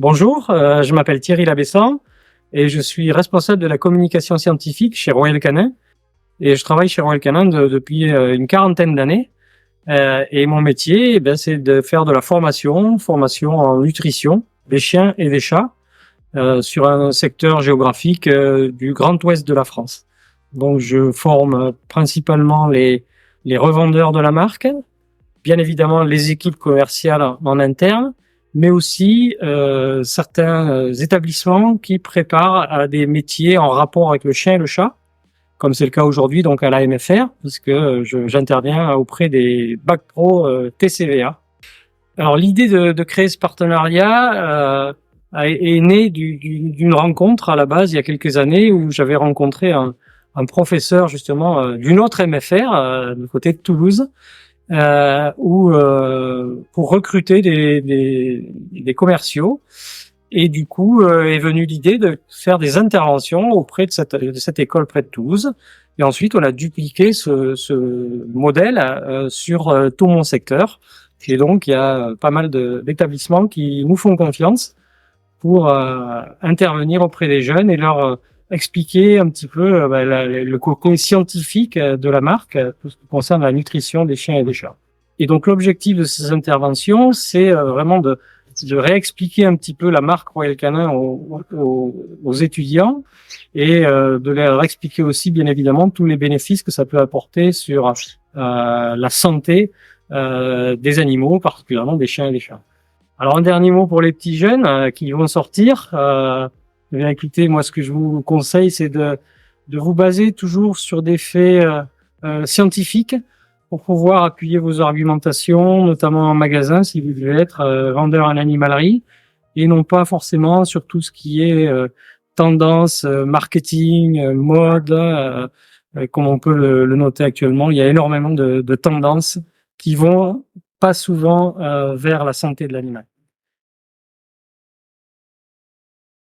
Bonjour, je m'appelle Thierry Labessan et je suis responsable de la communication scientifique chez Royal Canin. Et je travaille chez Royal Canin depuis une quarantaine d'années. Et mon métier, c'est de faire de la formation en nutrition des chiens et des chats sur un secteur géographique du Grand Ouest de la France. Donc je forme principalement les revendeurs de la marque, bien évidemment les équipes commerciales en interne, mais aussi certains établissements qui préparent à des métiers en rapport avec le chien et le chat, comme c'est le cas aujourd'hui donc à l'AMFR, parce que j'interviens auprès des bacs pro TCVA. Alors l'idée de créer ce partenariat est née d'une rencontre à la base il y a quelques années où j'avais rencontré un professeur justement d'une autre MFR du côté de Toulouse, pour recruter des commerciaux. Et du coup est venue l'idée de faire des interventions auprès de cette école près de Toulouse. Et ensuite, on a dupliqué ce modèle sur tout mon secteur. Et donc, il y a pas mal d'établissements qui nous font confiance pour intervenir auprès des jeunes et leur expliquer un petit peu le côté scientifique de la marque, tout ce qui concerne la nutrition des chiens et des chats. Et donc l'objectif de ces interventions, c'est vraiment de réexpliquer un petit peu la marque Royal Canin aux étudiants et de leur expliquer aussi bien évidemment tous les bénéfices que ça peut apporter sur la santé des animaux, particulièrement des chiens et des chats. Alors un dernier mot pour les petits jeunes qui vont sortir. Bien écoutez, moi ce que je vous conseille, c'est de vous baser toujours sur des faits scientifiques pour pouvoir appuyer vos argumentations, notamment en magasin si vous devez être vendeur en animalerie, et non pas forcément sur tout ce qui est tendance, marketing, mode, comme on peut le noter actuellement. Il y a énormément de tendances qui vont pas souvent vers la santé de l'animal.